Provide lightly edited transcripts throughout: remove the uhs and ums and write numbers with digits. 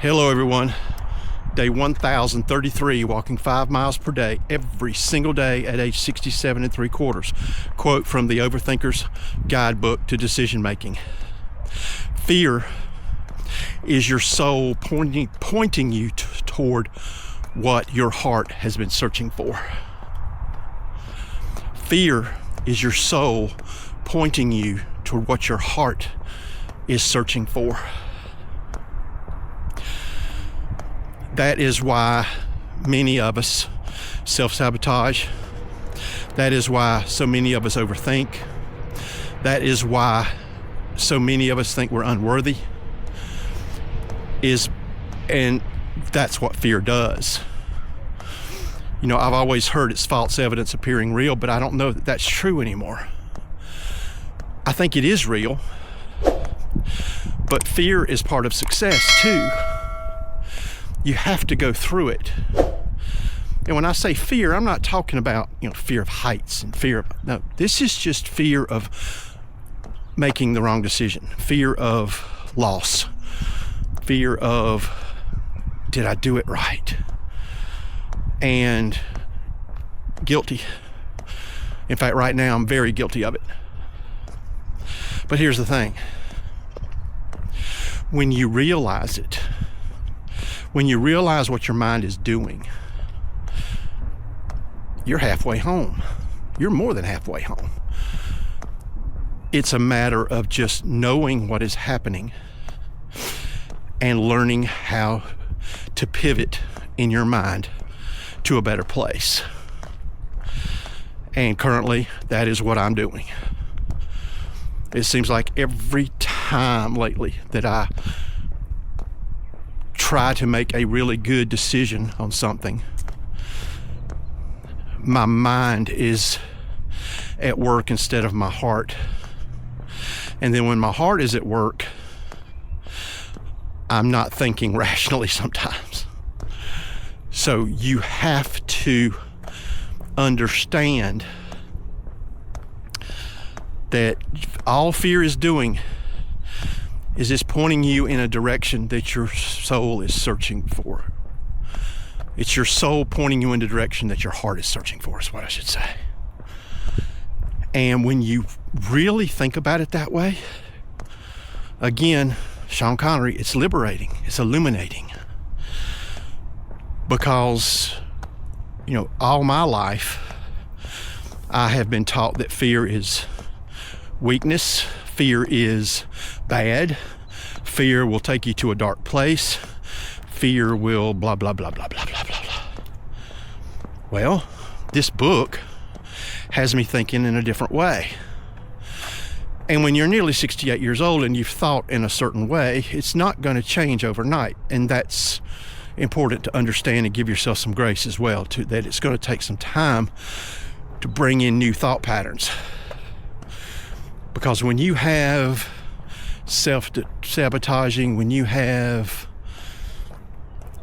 Hello everyone. Day 1033, walking 5 miles per day every single day at age 67 3/4. Quote from the Overthinker's Guidebook to Decision Making. Fear is your soul pointing you toward what your heart has been searching for. Fear is your soul pointing you toward what your heart is searching for. That is why many of us self-sabotage. That is why so many of us overthink. That is why so many of us think we're unworthy. And that's what fear does. You know, I've always heard it's false evidence appearing real, but I don't know that that's true anymore. I think it is real, but fear is part of success too. You have to go through it. And when I say fear, I'm not talking about, fear of heights and no, this is just fear of making the wrong decision, fear of loss, fear of, did I do it right? And guilty. In fact, right now I'm very guilty of it. But here's the thing. When you realize it, when you realize what your mind is doing, you're halfway home. You're more than halfway home. It's a matter of just knowing what is happening and learning how to pivot in your mind to a better place. And currently, that is what I'm doing. It seems like every time lately that I try to make a really good decision on something, my mind is at work instead of my heart. And then when my heart is at work, I'm not thinking rationally sometimes. So you have to understand that all fear is doing is it's pointing you in a direction that your soul is searching for. It's your soul pointing you in the direction that your heart is searching for, is what I should say. And when you really think about it that way, again, Sean Connery, it's liberating, it's illuminating. Because, all my life, I have been taught that fear is weakness, fear is bad, fear will take you to a dark place, fear will blah, blah, blah, blah, blah, blah, blah, blah. Well, this book has me thinking in a different way. And when you're nearly 68 years old and you've thought in a certain way, it's not going to change overnight. And that's important to understand and give yourself some grace as well, that it's going to take some time to bring in new thought patterns. Because when you have self-sabotaging, when you have,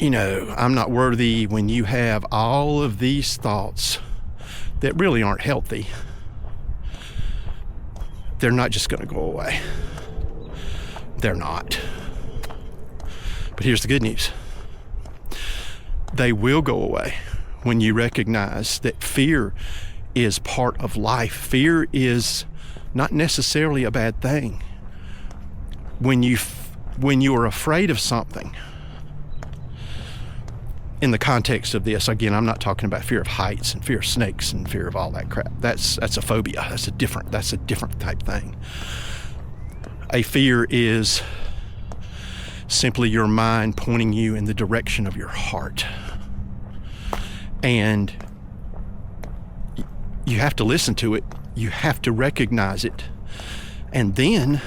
I'm not worthy, when you have all of these thoughts that really aren't healthy, they're not just going to go away. They're not. But here's the good news. They will go away when you recognize that fear is part of life. Fear is not necessarily a bad thing. When you are afraid of something, in the context of this, again, I'm not talking about fear of heights and fear of snakes and fear of all that crap. That's a phobia. That's a different type thing. A fear is simply your mind pointing you in the direction of your heart. And you have to listen to it. You have to recognize it. And then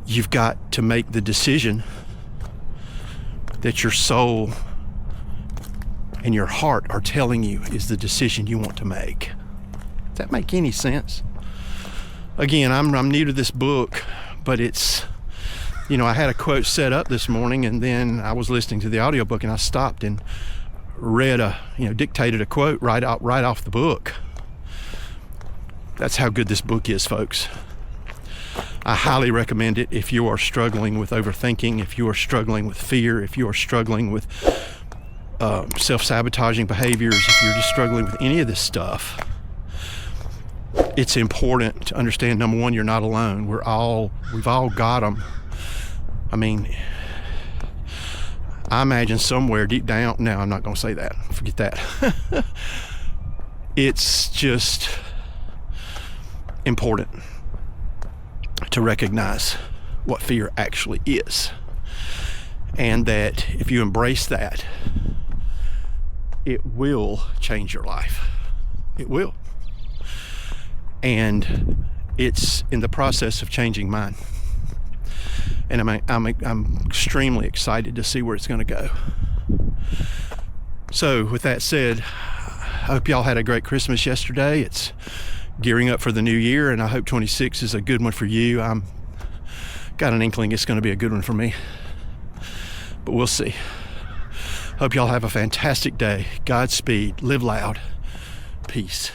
you've got to make the decision that your soul and your heart are telling you is the decision you want to make. Does that make any sense? Again, I'm new to this book, but it's, I had a quote set up this morning, and then I was listening to the audiobook and I stopped and read dictated a quote right off the book. That's how good this book is, folks. I highly recommend it if you are struggling with overthinking, if you are struggling with fear, if you are struggling with self-sabotaging behaviors, if you're just struggling with any of this stuff. It's important to understand, number one, you're not alone. We've all got them. I mean, I imagine somewhere deep down, no, I'm not going to say that. Forget that. It's just important to recognize what fear actually is. And that if you embrace that, it will change your life. It will. And it's in the process of changing mine. And I'm extremely excited to see where it's going to go. So with that said, I hope y'all had a great Christmas yesterday. It's gearing up for the new year, and I hope 26 is a good one for you. I'm got an inkling it's going to be a good one for me, but we'll see. Hope y'all have a fantastic day. Godspeed. Live loud. Peace.